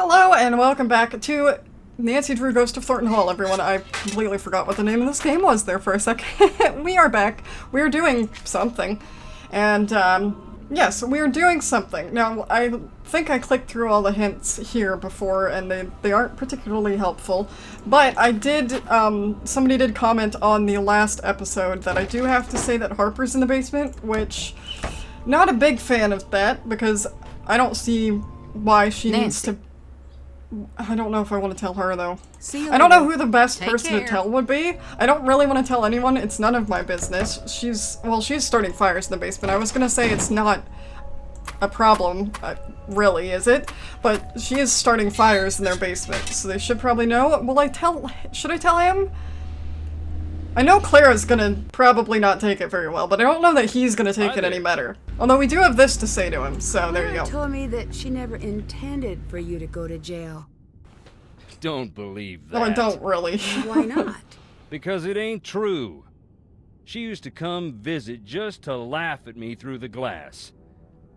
Hello and welcome back to Nancy Drew Ghost of Thornton Hall, everyone. I completely forgot what the name of this game was there for a second. We are back. We are doing something. And, yes, we are doing something. Now, I think I clicked through all the hints here before, and they aren't particularly helpful. But I did, somebody did comment on the last episode that I do have to say that Harper's in the basement, which, not a big fan of that, because I don't see why she needs to... I don't know if I want to tell her, though. I don't know who the best person to tell would be. I don't really want to tell anyone. It's none of my business. She's starting fires in the basement. I was gonna say it's not a problem, really, is it? But she is starting fires in their basement, so they should probably know. Should I tell him? I know Clara's gonna probably not take it very well, but I don't know that he's gonna take it any better. Although we do have this to say to him, so there you go. Clara told me that she never intended for you to go to jail. Don't believe that. No, I don't really. Why not? Because it ain't true. She used to come visit just to laugh at me through the glass.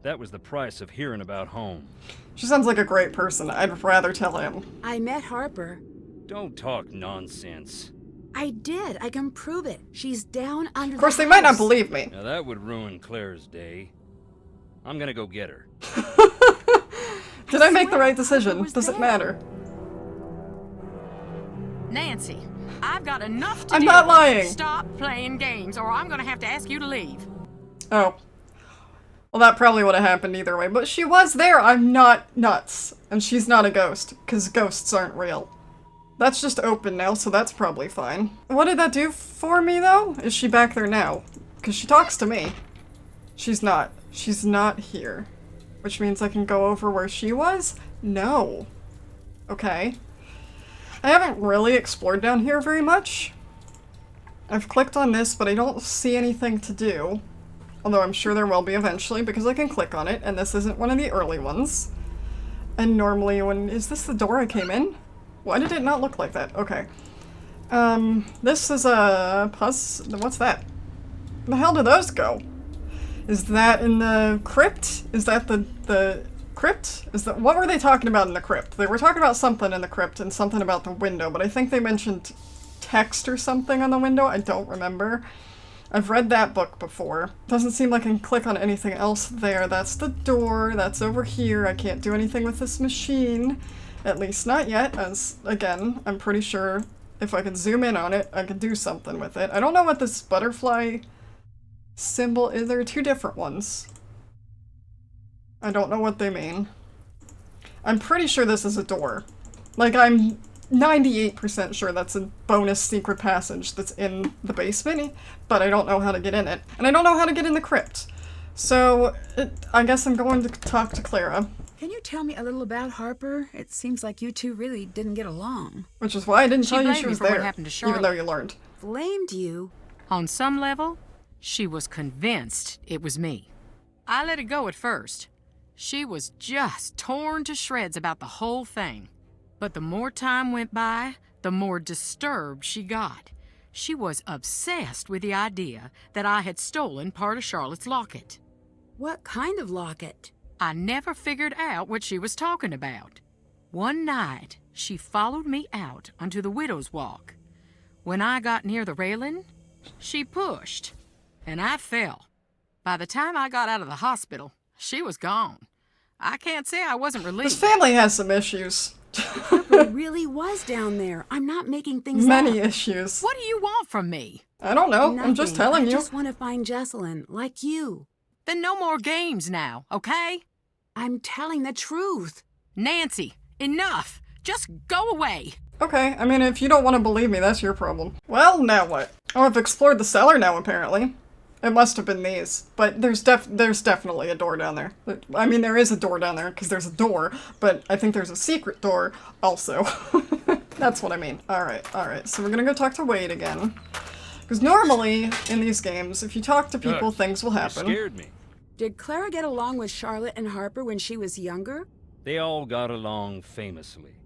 That was the price of hearing about home. She sounds like a great person. I'd rather tell him. I met Harper. Don't talk nonsense. I did. I can prove it. She's down under the Of course, they house. might not believe me. Now that would ruin Claire's day. I'm gonna go get her. Did I make the right decision? Does it matter? Nancy, I've got enough to I'm deal not with. lying. Stop playing games or I'm gonna have to ask you to leave. Oh. Well, that probably would have happened either way, but she was there. I'm not nuts. And she's not a ghost, because ghosts aren't real. That's just open now, so that's probably fine. What did that do for me, though? Is she back there now? Because she talks to me. She's not. She's not here. Which means I can go over where she was? No. Okay. I haven't really explored down here very much. I've clicked on this, but I don't see anything to do. Although I'm sure there will be eventually, because I can click on it, and this isn't one of the early ones. And normally when... Is this the door I came in? Why did it not look like that? Okay. This is a what's that? Where the hell do those go? Is that in the crypt? Is that the crypt? What were they talking about in the crypt? They were talking about something in the crypt and something about the window, but I think they mentioned text or something on the window. I don't remember. I've read that book before. Doesn't seem like I can click on anything else there. That's the door. That's over here. I can't do anything with this machine. At least not yet, as, again, I'm pretty sure if I could zoom in on it, I could do something with it. I don't know what this butterfly symbol is. There are two different ones. I don't know what they mean. I'm pretty sure this is a door. Like, I'm 98% sure that's a bonus secret passage that's in the basement, but I don't know how to get in it. And I don't know how to get in the crypt. So, I guess I'm going to talk to Clara. Can you tell me a little about Harper? It seems like you two really didn't get along. Which is why I didn't tell you she was there, happened to Charlotte. even though you learned. Blamed you? On some level, she was convinced it was me. I let it go at first. She was just torn to shreds about the whole thing. But the more time went by, the more disturbed she got. She was obsessed with the idea that I had stolen part of Charlotte's locket. What kind of locket? I never figured out what she was talking about. One night, she followed me out onto the widow's walk. When I got near the railing, she pushed, and I fell. By the time I got out of the hospital, she was gone. I can't say I wasn't relieved. This family has some issues. Harper really was down there. I'm not making things up. Many issues. What do you want from me? I don't know. Nothing. I'm just telling you. I just want to find Jessalyn, like you. Then no more games now, okay? I'm telling the truth. Nancy, enough. Just go away. Okay, I mean, if you don't want to believe me, that's your problem. Well, now what? Oh, I've explored the cellar now, apparently. It must have been these. But there's definitely a door down there. I mean, there is a door down there, because there's a door, but I think there's a secret door also. That's what I mean. Alright, so we're gonna go talk to Wade again. Because normally, in these games, if you talk to people, things will happen. You scared me. Did Clara get along with Charlotte and Harper when she was younger? They all got along famously.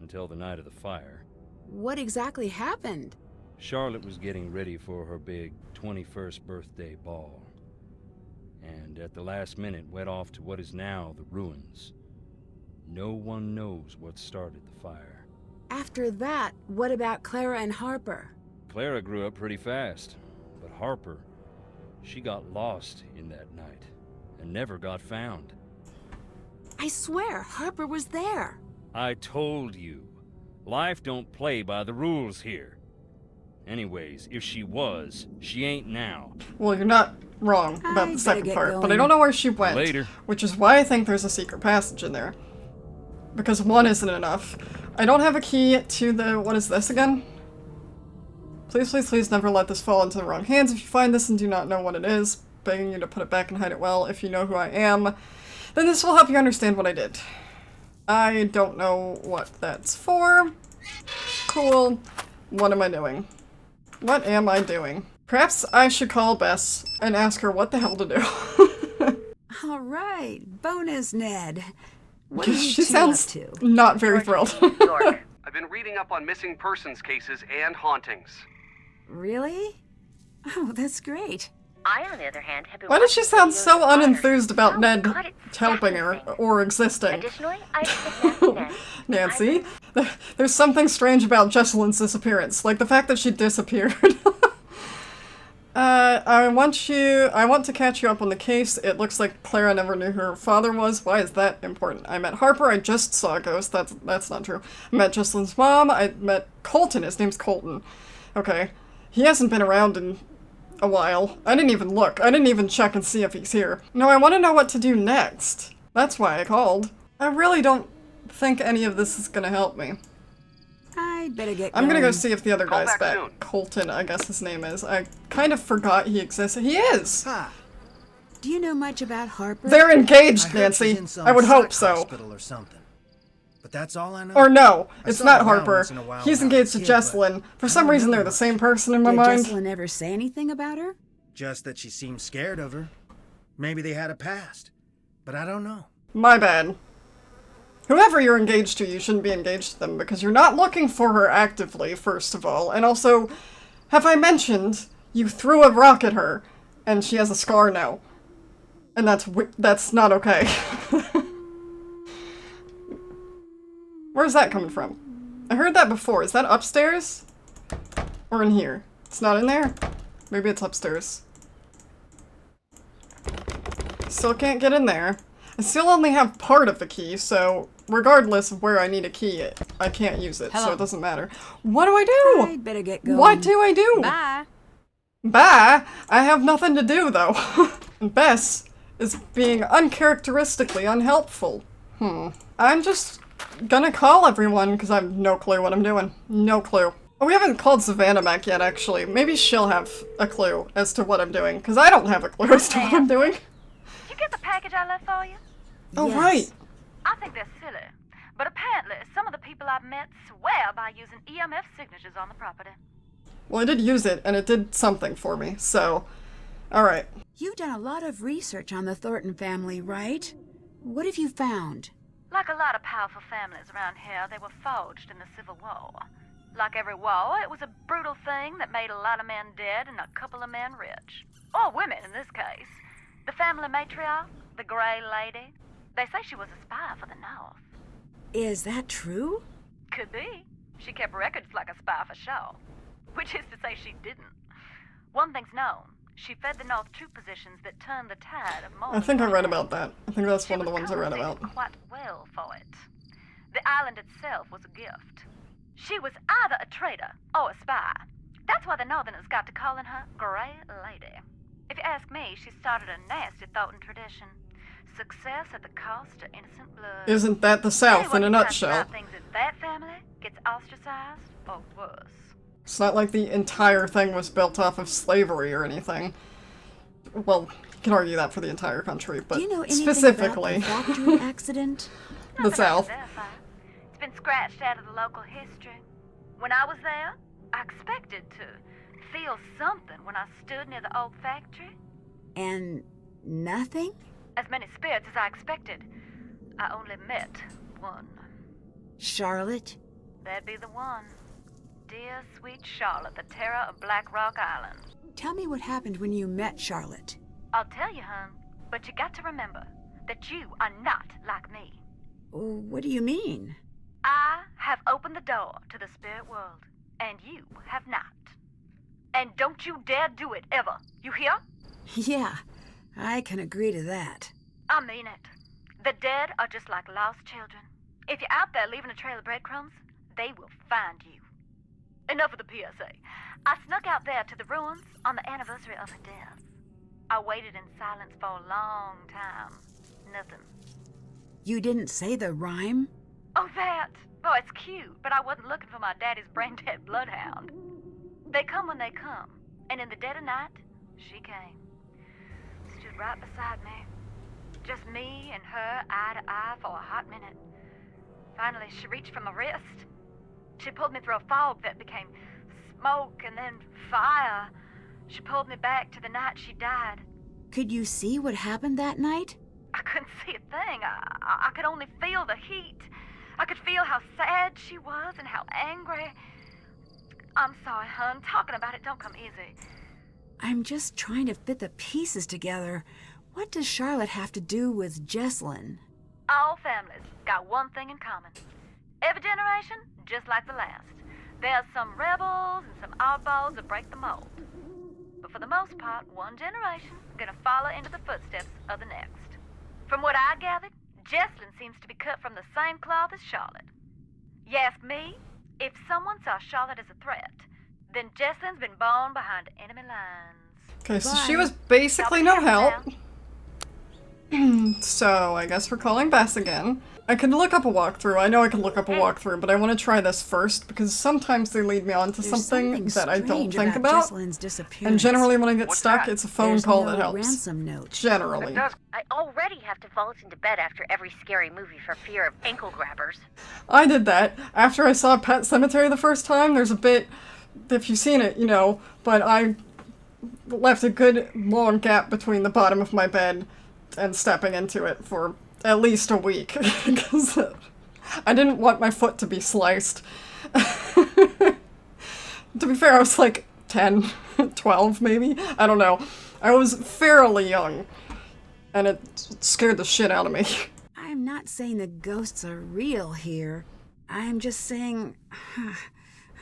Until the night of the fire. What exactly happened? Charlotte was getting ready for her big 21st birthday ball. And at the last minute went off to what is now the ruins. No one knows what started the fire. After that, what about Clara and Harper? Clara grew up pretty fast, but Harper, she got lost in that night and never got found. I swear, Harper was there. I told you, life don't play by the rules here. Anyways, if she was, she ain't now. Well, you're not wrong about I the better second get part, but I going. don't know where she went. Later. Which is why I think there's a secret passage in there. Because one isn't enough. I don't have a key to the... what is this again? Please, please, please never let this fall into the wrong hands. If you find this and do not know what it is, begging you to put it back and hide it well. If you know who I am, then this will help you understand what I did. I don't know what that's for. Cool. What am I doing? What am I doing? Perhaps I should call Bess and ask her what the hell to do. All right, bonus Ned. What are you She two sounds up to? not very thrilled. York. I've been reading up on missing persons cases and hauntings. Really? Oh, that's great. I, on the other hand, have been Why does she watching sound videos so of unenthused about Oh, Ned God, it's helping her fascinating. or existing? Additionally, I expect Nancy, there's something strange about Jesselyn's disappearance, like the fact that she disappeared. I want to catch you up on the case. It looks like Clara never knew who her father was. Why is that important? I met Harper. I just saw a ghost. That's not true. I met Jesselyn's mom. I met Colton. His name's Colton. Okay. He hasn't been around in a while. I didn't even look. I didn't even check and see if he's here. No, I want to know what to do next. That's why I called. I really don't think any of this is gonna help me. I'd better get I'm gonna go going. see if the other Call guy's back back. soon. Colton, I guess his name is. I kind of forgot he existed. He is! Do you know much about Harper? They're I engaged, heard Nancy. she's in some I would hope psych so. hospital or something. But that's all I know. Or no, I it's saw not him around Harper. once in a while He's when I engaged was to a kid, but Jesselyn. For I some don't reason, know they're the much. same person in my Did mind. Jesselyn ever say anything about her? Just that she seemed scared of her. Maybe they had a past. But I don't know. My bad. Whoever you're engaged to, you shouldn't be engaged to them, because you're not looking for her actively, first of all. And also, have I mentioned you threw a rock at her, and she has a scar now? And that's not okay. Where's that coming from? I heard that before. Is that upstairs? Or in here? It's not in there? Maybe it's upstairs. Still can't get in there. I still only have part of the key, so regardless of where I need a key, I can't use it, so Hello. it doesn't matter. What do I do? I'd better get going. What do I do? Bye. Bye! I have nothing to do, though. And Bess is being uncharacteristically unhelpful. I'm just gonna call everyone, because I have no clue what I'm doing. No clue. Oh, we haven't called Savannah back yet, actually. Maybe she'll have a clue as to what I'm doing, because I don't have a clue as to what I'm doing. Did you get the package I left for you? Oh, Yes. right. I think they're silly. But apparently, some of the people I've met swear by using EMF signatures on the property. Well, I did use it, and it did something for me, so... Alright. You've done a lot of research on the Thornton family, right? What have you found? Like a lot of powerful families around here, they were forged in the Civil War. Like every war, it was a brutal thing that made a lot of men dead and a couple of men rich. Or women, in this case. The family matriarch, the Grey Lady, they say she was a spy for the North. Is that true? Could be. She kept records like a spy for sure. Which is to say she didn't. One thing's known. She fed the North troop positions that turned the tide of more I think I than read one. about that. I think that's She one of the was ones I read about. compensated quite well for it. The island itself was a gift. She was either a traitor or a spy. That's why the Northerners got to calling her Grey Lady. If you ask me, she started a nasty Thornton tradition. Success at the cost of innocent blood. Isn't that the South in a Anyone who tries to nutshell? write things in that family gets ostracized or worse. It's not like the entire thing was built off of slavery or anything. Well, you can argue that for the entire country, but Do you know anything specifically about the factory accident? the Nothing I can South. verify. It's been scratched out of the local history. When I was there, I expected to feel something when I stood near the old factory. And nothing? As many spirits as I expected. I only met one. Charlotte? That'd be the one. Dear sweet Charlotte, the terror of Black Rock Island. Tell me what happened when you met Charlotte. I'll tell you, hon, but you got to remember that you are not like me. What do you mean? I have opened the door to the spirit world, and you have not. And don't you dare do it, ever. You hear? Yeah, I can agree to that. I mean it. The dead are just like lost children. If you're out there leaving a trail of breadcrumbs, they will find you. Enough of the PSA. I snuck out there to the ruins on the anniversary of her death. I waited in silence for a long time. Nothing. You didn't say the rhyme? Oh, that. Oh, it's cute, but I wasn't looking for my daddy's brain-dead bloodhound. They come when they come, and in the dead of night, she came. Stood right beside me. Just me and her, eye to eye, for a hot minute. Finally, she reached for my wrist. She pulled me through a fog that became smoke and then fire. She pulled me back to the night she died. Could you see what happened that night? I couldn't see a thing. I could only feel the heat. I could feel how sad she was and how angry. I'm sorry, hon. Talking about it don't come easy. I'm just trying to fit the pieces together. What does Charlotte have to do with Jesslyn? All families got one thing in common. Every generation, just like the last. There's some rebels and some oddballs that break the mold. But for the most part, one generation gonna follow into the footsteps of the next. From what I gathered, Jesslyn seems to be cut from the same cloth as Charlotte. You ask me, if someone saw Charlotte as a threat, then Jesslyn's been born behind enemy lines. Okay, so Bye. she was basically no help. So, I guess we're calling Bess again. I can look up a walkthrough. I know I can look up a walkthrough, but I want to try this first because sometimes they lead me on to There's something that I don't strange think about. Jesslyn's disappearance. And generally when I get What's stuck, that? it's a phone There's call no that helps. ransom note. Generally. It does. I already have to vault into bed after every scary movie for fear of ankle grabbers. I did that. After I saw Pet Cemetery the first time, there's a bit, if you've seen it, you know, but I left a good long gap between the bottom of my bed and stepping into it for at least a week. Because I didn't want my foot to be sliced. To be fair, I was like 10, 12 maybe? I don't know. I was fairly young. And it scared the shit out of me. I'm not saying the ghosts are real here. I'm just saying...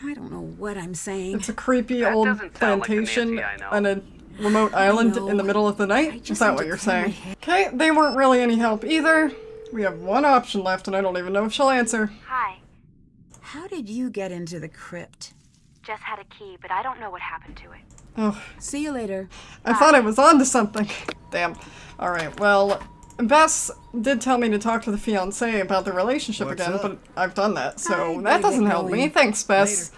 I don't know what I'm saying. It's a creepy That old doesn't sound like the plantation Nancy I know. on a remote island know. in the middle of the I night? just Is that need what to you're clear my saying? head. Okay, they weren't really any help either. We have one option left and I don't even know if she'll answer. Hi. How did you get into the crypt? Jess had a key, but I don't know what happened to it. Oh, See you later. I thought I was onto something. Damn. Alright, well, Bess did tell me to talk to the fiancé about the relationship What's again, up? but I've done that, so I that better doesn't get help me. going. Thanks, Bess.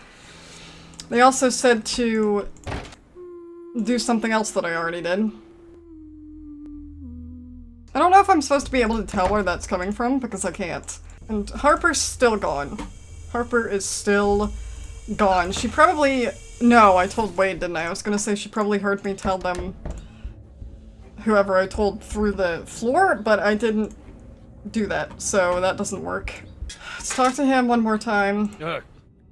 They also said to do something else that I already did. I don't know if I'm supposed to be able to tell where that's coming from, because I can't. And Harper's still gone. Harper is still gone. She probably... No, I told Wade, didn't I? I was gonna say she probably heard me tell them whoever I told through the floor, but I didn't do that, so that doesn't work. Let's talk to him one more time. Ugh,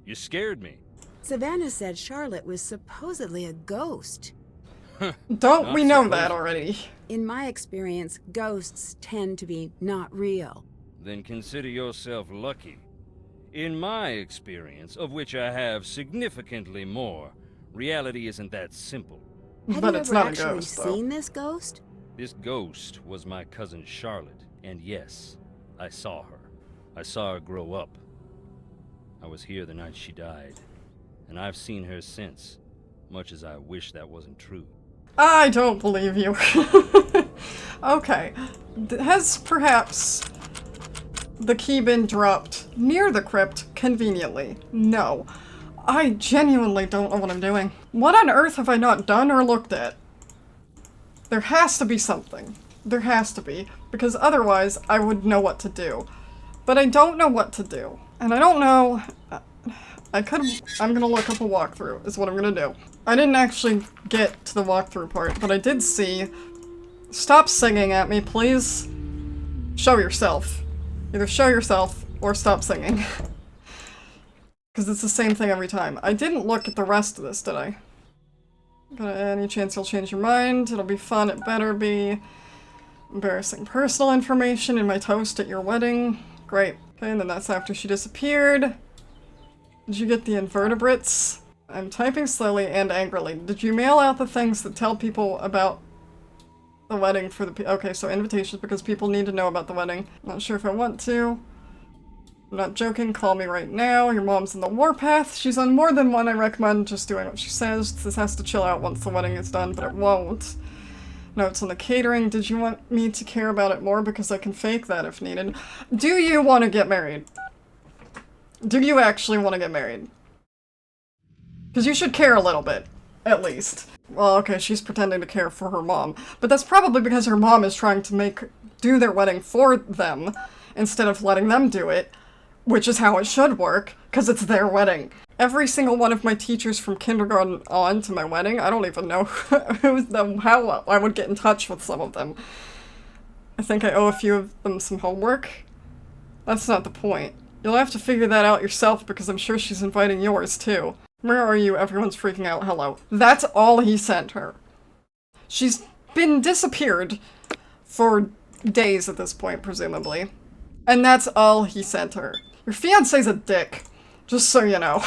you scared me. Savannah said Charlotte was supposedly a ghost. Don't Not we know supposed- that already? In my experience, ghosts tend to be not real. Then consider yourself lucky. In my experience, of which I have significantly more, reality isn't that simple. Have But you it's ever not a actually ghost, though. seen this ghost? This ghost was my cousin Charlotte, and yes, I saw her. I saw her grow up. I was here the night she died, and I've seen her since, much as I wish that wasn't true. I don't believe you. Okay. Has perhaps the key been dropped near the crypt conveniently? No. I genuinely don't know what I'm doing. What on earth have I not done or looked at? There has to be something. There has to be. Because otherwise, I would know what to do. But I don't know what to do. And I don't know... I'm gonna look up a walkthrough, is what I'm gonna do. I didn't actually get to the walkthrough part, but I did see... Stop singing at me, please. Show yourself. Either show yourself, or stop singing. Because it's the same thing every time. I didn't look at the rest of this, did I? Got any chance you'll change your mind? It'll be fun, it better be. Embarrassing personal information in my toast at your wedding. Great. Okay, and then that's after she disappeared. Did you get the invertebrates? I'm typing slowly and angrily. Did you mail out the things that tell people about the wedding for the okay, so invitations because people need to know about the wedding. Not sure if I want to. I'm not joking, call me right now. Your mom's in the warpath. She's on more than one. I recommend just doing what she says. This has to chill out once the wedding is done, but it won't. Notes on the catering. Did you want me to care about it more? Because I can fake that if needed. Do you want to get married? Do you actually want to get married? Because you should care a little bit. At least. Well, okay, she's pretending to care for her mom. But that's probably because her mom is trying to do their wedding for them instead of letting them do it. Which is how it should work, because it's their wedding. Every single one of my teachers from kindergarten on to my wedding, I don't even know how I would get in touch with some of them. I think I owe a few of them some homework. That's not the point. You'll have to figure that out yourself because I'm sure she's inviting yours too. Where are you? Everyone's freaking out. Hello. That's all he sent her. She's been disappeared for days at this point, presumably. And that's all he sent her. Your fiance's a dick. Just so you know.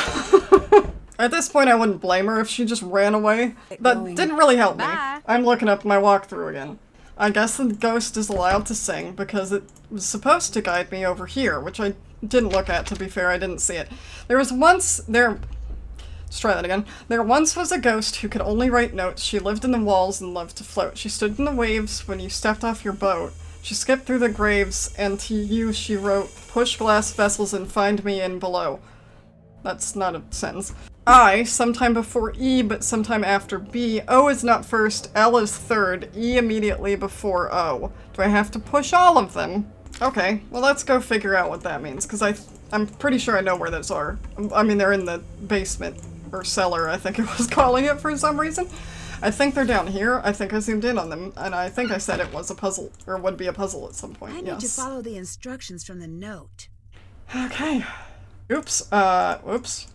At this point, I wouldn't blame her if she just ran away. That didn't really help me. I'm looking up my walkthrough again. I guess the ghost is allowed to sing because it was supposed to guide me over here, which I didn't look at, to be fair. I didn't see it. Let's try that again. There once was a ghost who could only write notes. She lived in the walls and loved to float. She stood in the waves when you stepped off your boat. She skipped through the graves, and to you she wrote, push glass vessels and find me in below. That's not a sentence. I, sometime before E, but sometime after B. O is not first, L is third, E immediately before O. Do I have to push all of them? Okay, well let's go figure out what that means, because I'm pretty sure I know where those are. I mean, they're in the basement, or cellar, I think it was calling it for some reason. I think they're down here. I think I zoomed in on them, and I think I said it was a puzzle, or would be a puzzle at some point, I need to follow the instructions from the note. Okay. Oops. Whoops.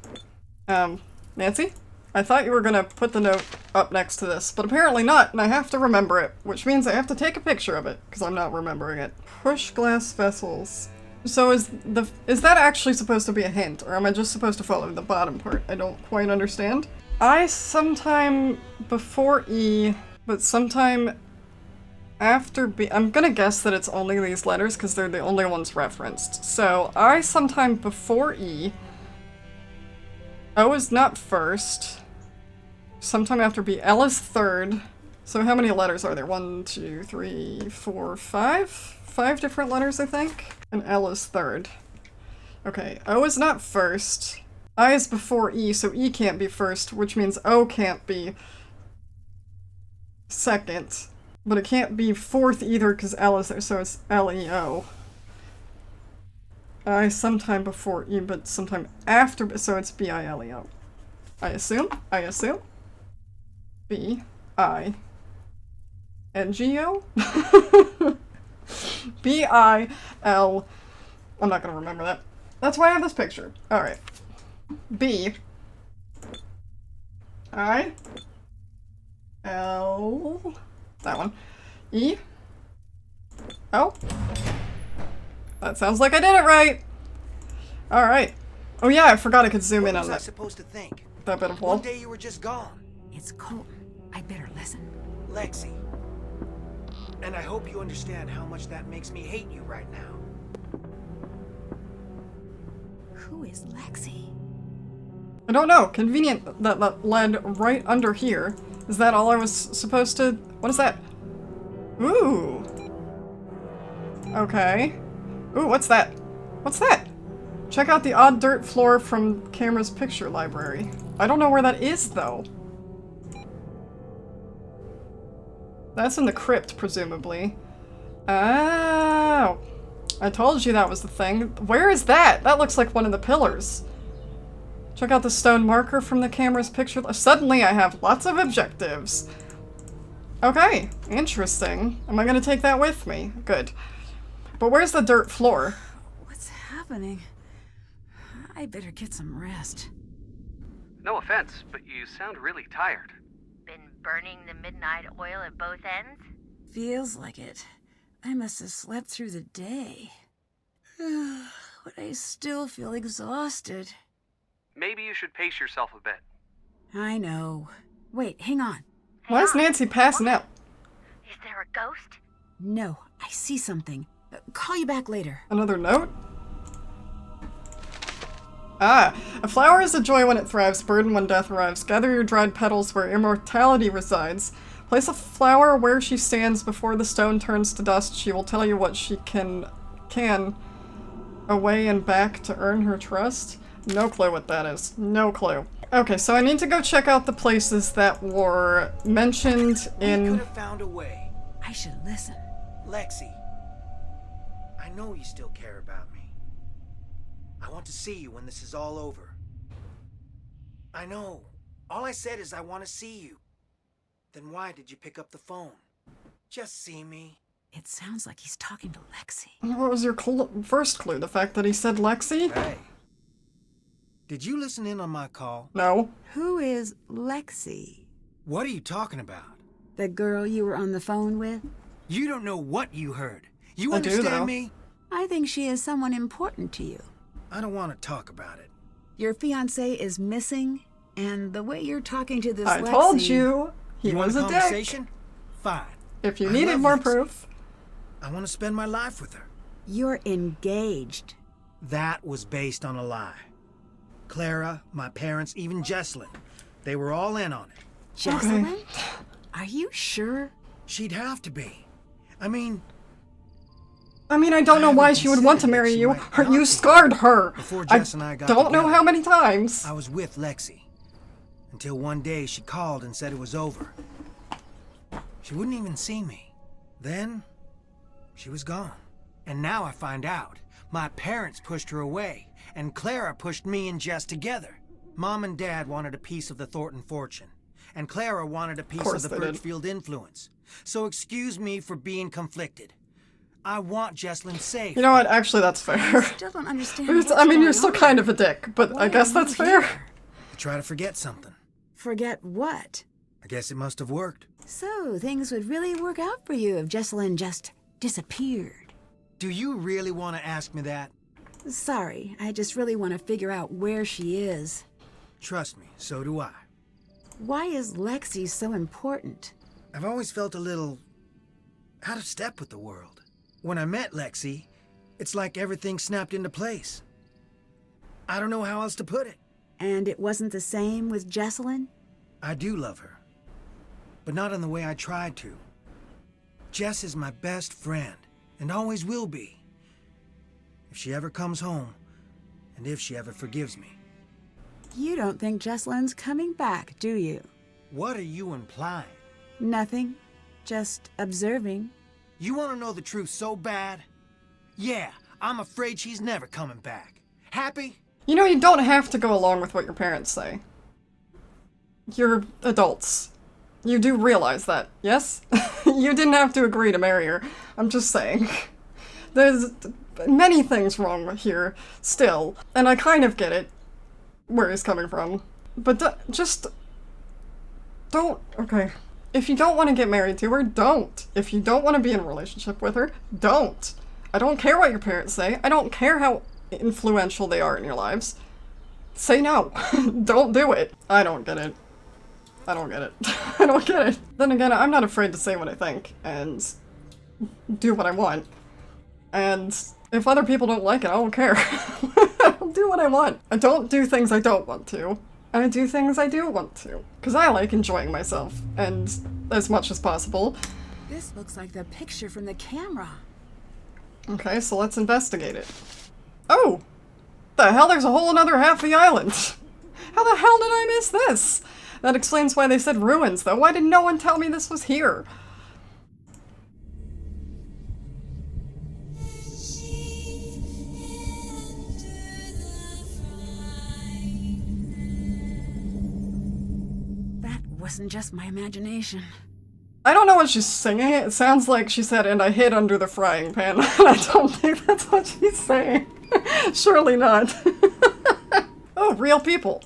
Nancy? I thought you were gonna put the note up next to this, but apparently not, and I have to remember it, which means I have to take a picture of it, because I'm not remembering it. Push glass vessels. So is that actually supposed to be a hint, or am I just supposed to follow the bottom part? I don't quite understand. I sometime before E, but sometime after B. I'm gonna guess that it's only these letters because they're the only ones referenced. So I sometime before E. O is not first. Sometime after B. L is third. So how many letters are there? 1, 2, 3, 4, 5? 5 different letters, I think. And L is third. Okay, O is not first. I is before E, so E can't be first, which means O can't be second. But it can't be fourth either because L is there, so it's L-E-O. I sometime before E, but sometime after, so it's B-I-L-E-O. I assume? B-I-N-G-O? B-I-L... I'm not gonna remember that. That's why I have this picture. Alright. B I L that one E O. That sounds like I did it right. All right. Oh yeah, I forgot I could zoom in on that. What was I supposed to think? That bit of wall. One day you were just gone. It's Colton. I'd better listen. Lexi. And I hope you understand how much that makes me hate you right now. Who is Lexi? I don't know. Convenient that led right under here. Is that all I was supposed to... What is that? Ooh. Okay. Ooh, what's that? What's that? Check out the odd dirt floor from camera's picture library. I don't know where that is, though. That's in the crypt, presumably. Oh. I told you that was the thing. Where is that? That looks like one of the pillars. Check out the stone marker from the camera's picture. Suddenly I have lots of objectives. Okay, interesting. Am I gonna take that with me? Good. But where's the dirt floor? What's happening? I better get some rest. No offense, but you sound really tired. Been burning the midnight oil at both ends? Feels like it. I must have slept through the day. But I still feel exhausted. Maybe you should pace yourself a bit. I know. Wait, hang on. Why is Nancy passing out? Is there a ghost? No, I see something. Call you back later. Another note? Ah, a flower is a joy when it thrives, burden when death arrives. Gather your dried petals where immortality resides. Place a flower where she stands before the stone turns to dust. She will tell you what she can away and back to earn her trust. No clue what that is. No clue. Okay, so I need to go check out the places that were mentioned We in... could have found a way. I should listen. Lexi, I know you still care about me. I want to see you when this is all over. I know. All I said is I want to see you. Then why did you pick up the phone? Just see me. It sounds like he's talking to Lexi. What was your first clue? The fact that he said Lexi? Hey. Did you listen in on my call? No. Who is Lexi? What are you talking about? The girl you were on the phone with? You don't know what you heard. You I do, understand though. me? I think she is someone important to you. I don't want to talk about it. Your fiancé is missing, and the way you're talking to this I Lexi... told you. He You was want a a dick. conversation? Fine. If you I needed love more Lexi. proof. I want to spend my life with her. You're engaged. That was based on a lie. Clara, my parents, even Jessalyn, they were all in on it. Jessalyn? Are you sure? She'd have to be. I mean, I don't know why she would want to marry you. You scarred her. Before I Jess and I got don't know together, how many times. I was with Lexi. Until one day she called and said it was over. She wouldn't even see me. Then, she was gone. And now I find out. My parents pushed her away, and Clara pushed me and Jess together. Mom and Dad wanted a piece of the Thornton fortune, and Clara wanted a piece of course the they did. Birchfield influence. So excuse me for being conflicted. I want Jessalyn safe. You know what? Actually, that's fair. Still don't understand You're- what's I mean, you're going still on. kind of a dick, but Why I guess are you that's fair. here? I try to forget something. Forget what? I guess it must have worked. So, things would really work out for you if Jessalyn just disappeared. Do you really want to ask me that? Sorry, I just really want to figure out where she is. Trust me, so do I. Why is Lexi so important? I've always felt a little out of step with the world. When I met Lexi, it's like everything snapped into place. I don't know how else to put it. And it wasn't the same with Jessalyn? I do love her, but not in the way I tried to. Jess is my best friend, and always will be. If she ever comes home, and if she ever forgives me. You don't think Jessalyn's coming back, do you? What are you implying? Nothing. Just observing. You want to know the truth so bad? Yeah, I'm afraid she's never coming back. Happy? You know, you don't have to go along with what your parents say. You're adults. You do realize that, yes? You didn't have to agree to marry her. I'm just saying. There's many things wrong here, still. And I kind of get it, where he's coming from. But just... don't... Okay. If you don't want to get married to her, don't. If you don't want to be in a relationship with her, don't. I don't care what your parents say. I don't care how influential they are in your lives. Say no. Don't do it. I don't get it. I don't get it. I don't get it. Then again, I'm not afraid to say what I think and do what I want. And if other people don't like it, I don't care. I'll do what I want. I don't do things I don't want to. And I do things I do want to. Because I like enjoying myself. And as much as possible. This looks like the picture from the camera. Okay, so let's investigate it. Oh! The hell, there's a whole another half of the island! How the hell did I miss this? That explains why they said ruins, though. Why did no one tell me this was here? That wasn't just my imagination. I don't know what she's singing. It sounds like she said, and I hid under the frying pan. I don't think that's what she's saying. Surely not. Oh, real people.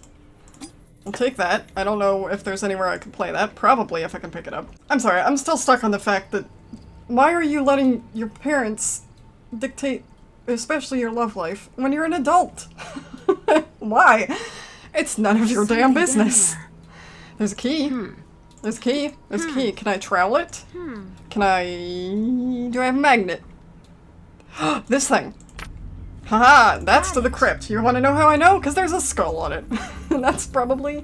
I'll take that. I don't know if there's anywhere I can play that. Probably, if I can pick it up. I'm sorry, I'm still stuck on the fact that... Why are you letting your parents dictate especially your love life, when you're an adult? Why? It's none of your damn business. There's a key. There's a key. There's a key. Can I trowel it? Can I... Do I have a magnet? This thing. Haha, that's to the crypt. You want to know how I know? Because there's a skull on it. That's probably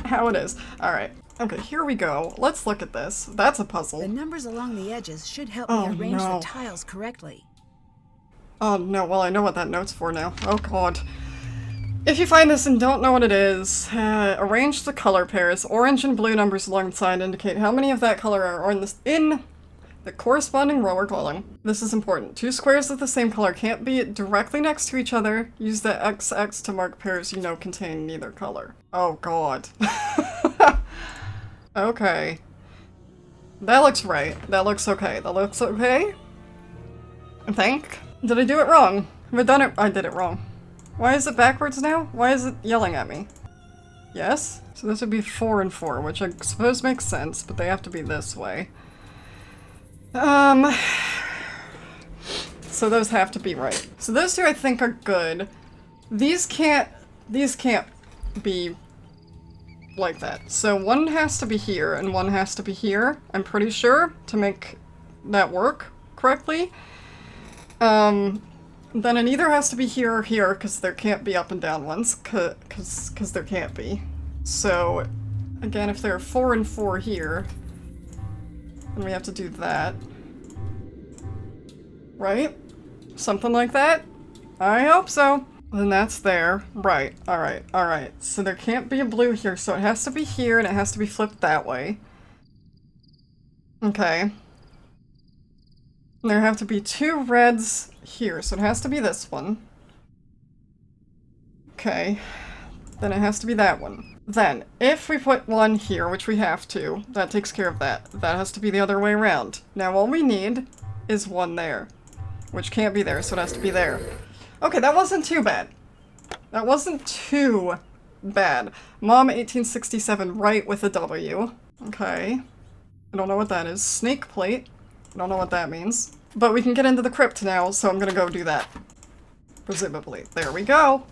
how it is. Alright. Okay, here we go. Let's look at this. That's a puzzle. The numbers along the edges should help me arrange the tiles correctly. Oh no, well I know what that note's for now. Oh god. If you find this and don't know what it is, arrange the color pairs. Orange and blue numbers alongside indicate how many of that color are in the corresponding row or column. This is important. Two squares of the same color can't be directly next to each other. Use the XX to mark pairs you know contain neither color. Oh god. Okay. That looks right. That looks okay. That looks okay? I think. Did I do it wrong? Have I done it? I did it wrong. Why is it backwards now? Why is it yelling at me? Yes? So this would be 4 and 4, which I suppose makes sense, but they have to be this way. So those have to be right. So those two I think are good. These can't be like that. So one has to be here and one has to be here, I'm pretty sure, to make that work correctly. Then it either has to be here or here, because there can't be up and down ones, because there can't be. So, again, if there are 4 and 4 here, then we have to do that. Right? Something like that? I hope so. Then that's there. Right. Alright. Alright. So there can't be a blue here, so it has to be here, and it has to be flipped that way. Okay. There have to be 2 reds here, so it has to be this one. Okay. Then it has to be that one. Then, if we put one here, which we have to, that takes care of that. That has to be the other way around. Now all we need is one there, which can't be there, so it has to be there. Okay, that wasn't too bad. That wasn't too bad. Mom 1867, right with a W. Okay. I don't know what that is. Snake plate. I don't know what that means. But we can get into the crypt now, so I'm gonna go do that. Presumably. There we go.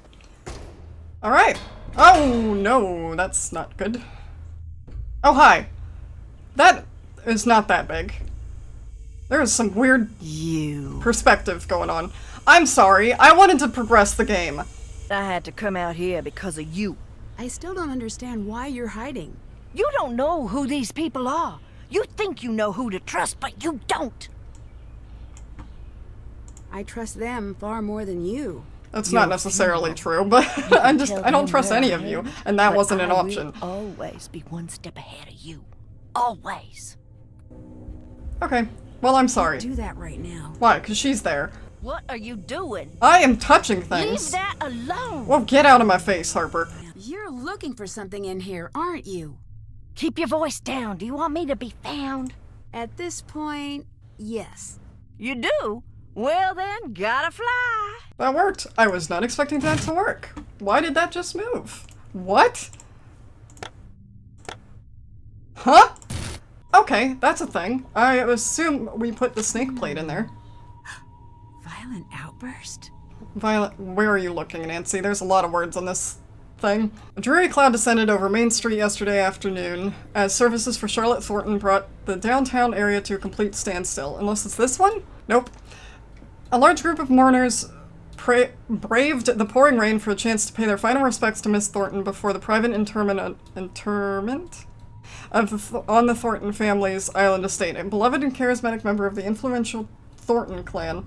Alright. Oh, no, that's not good. Oh, hi. That is not that big. There is some weird perspective going on. I'm sorry, I wanted to progress the game. I had to come out here because of you. I still don't understand why you're hiding. You don't know who these people are. You think you know who to trust, but you don't. I trust them far more than you. That's not necessarily true, but I don't trust any of you, and that wasn't an option. I will always be one step ahead of you. Always. Okay, well, I'm sorry. Do that right now. Why? Because she's there. What are you doing? I am touching things. Leave that alone. Well, get out of my face, Harper. You're looking for something in here, aren't you? Keep your voice down. Do you want me to be found? At this point, yes. You do? Well then, gotta fly. That worked. I was not expecting that to work. Why did that just move? What? Huh? Okay, that's a thing. I assume we put the snake plate in there. Violent outburst? Violent. Where are you looking, Nancy? There's a lot of words on this thing. A dreary cloud descended over Main Street yesterday afternoon as services for Charlotte Thornton brought the downtown area to a complete standstill. Unless it's this one? Nope. A large group of mourners braved the pouring rain for a chance to pay their final respects to Miss Thornton before the private interment on the Thornton family's island estate. A beloved and charismatic member of the influential Thornton clan,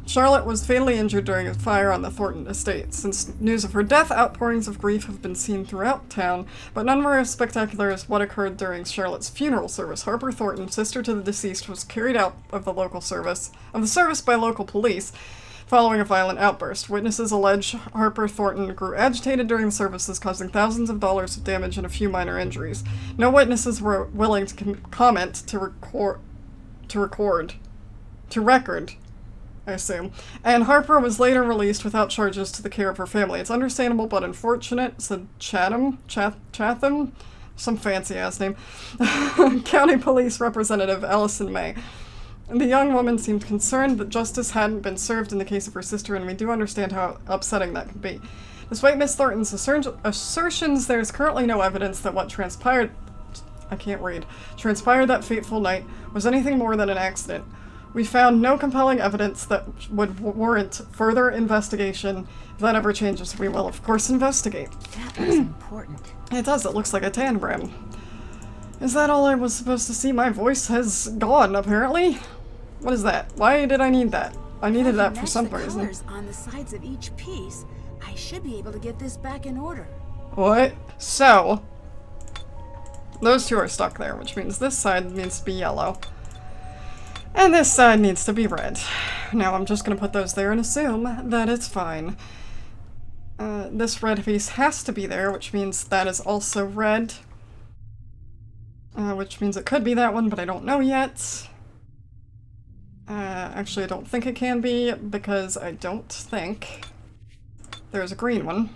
Charlotte was fatally injured during a fire on the Thornton estate. Since news of her death, outpourings of grief have been seen throughout town, but none were as spectacular as what occurred during Charlotte's funeral service. Harper Thornton, sister to the deceased, was carried out of the service by local police following a violent outburst. Witnesses allege Harper Thornton grew agitated during the services, causing thousands of dollars of damage and a few minor injuries. No witnesses were willing to comment to record, I assume. And Harper was later released without charges to the care of her family. It's understandable but unfortunate, said Chatham, some fancy-ass name, County Police Representative Allison May. The young woman seemed concerned that justice hadn't been served in the case of her sister, and we do understand how upsetting that can be. Despite Miss Thornton's assertions, there is currently no evidence that what transpired that fateful night was anything more than an accident. We found no compelling evidence that would warrant further investigation. If that ever changes, we will, of course, investigate. That was important. It does. It looks like a tangram. Is that all I was supposed to see? My voice has gone, apparently. What is that? Why did I need that? I needed that for some reason. Colors on the sides of each piece, I should be able to get this back in order. What? So, those two are stuck there, which means this side needs to be yellow. And this side needs to be red. Now I'm just gonna put those there and assume that it's fine. This red piece has to be there, which means that is also red. Which means it could be that one, but I don't know yet. Actually, I don't think it can be, because I don't think there's a green one.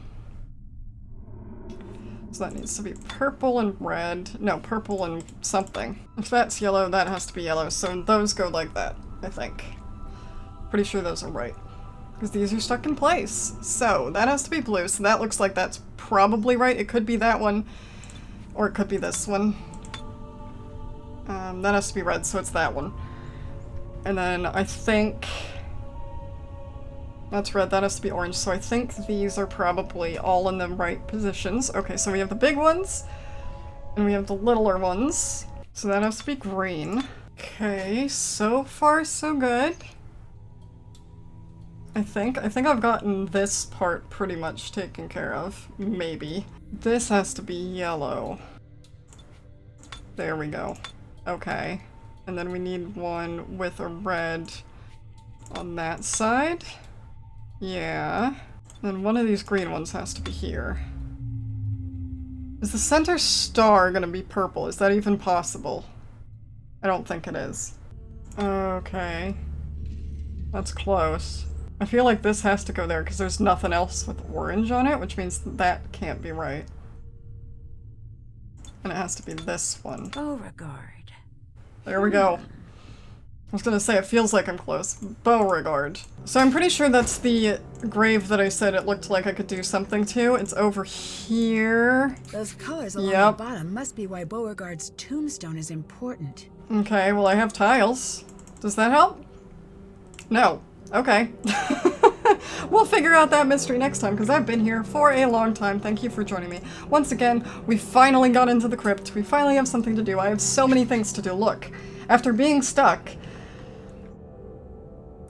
So that needs to be purple and red. No, purple and something. If that's yellow, that has to be yellow. So those go like that, I think. Pretty sure those are right. Because these are stuck in place. So that has to be blue. So that looks like that's probably right. It could be that one. Or it could be this one. That has to be red, so it's that one. And then I think that's red, that has to be orange, so I think these are probably all in the right positions. Okay, so we have the big ones, and we have the littler ones, so that has to be green. Okay, so far so good. I think I've gotten this part pretty much taken care of, maybe. This has to be yellow. There we go. Okay. And then we need one with a red on that side. Yeah. Then one of these green ones has to be here. Is the center star gonna be purple? Is that even possible? I don't think it is. Okay. That's close. I feel like this has to go there because there's nothing else with orange on it, which means that can't be right. And it has to be this one. Beauregard. There we go. I was gonna say, it feels like I'm close. Beauregard. So I'm pretty sure that's the grave that I said it looked like I could do something to. It's over here. Those colors along the bottom must be why Beauregard's tombstone is important. Okay, well I have tiles. Does that help? No. Okay. We'll figure out that mystery next time, because I've been here for a long time. Thank you for joining me. Once again, we finally got into the crypt. We finally have something to do. I have so many things to do. Look, after being stuck,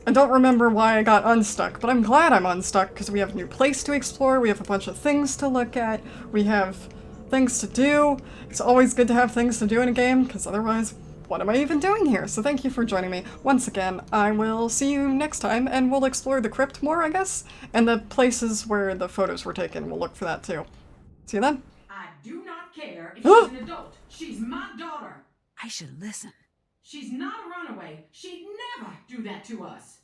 I don't remember why I got unstuck, but I'm glad I'm unstuck, because we have a new place to explore, we have a bunch of things to look at, we have things to do. It's always good to have things to do in a game, because otherwise, what am I even doing here? So thank you for joining me. Once again, I will see you next time, and we'll explore the crypt more, I guess? And the places where the photos were taken, we'll look for that too. See you then. I do not care if she's an adult. She's my daughter. I should listen. She's not a runaway. She'd never do that to us.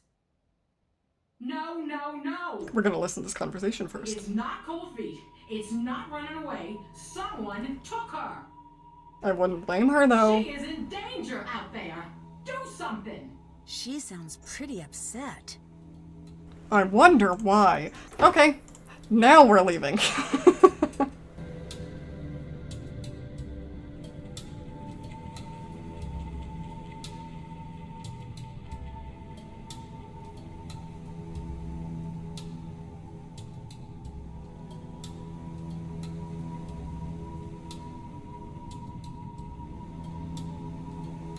No, no, no. We're gonna listen to this conversation first. It's not cold feet. It's not running away. Someone took her. I wouldn't blame her, though. She is in danger out there. Do something. She sounds pretty upset. I wonder why. Okay, now we're leaving.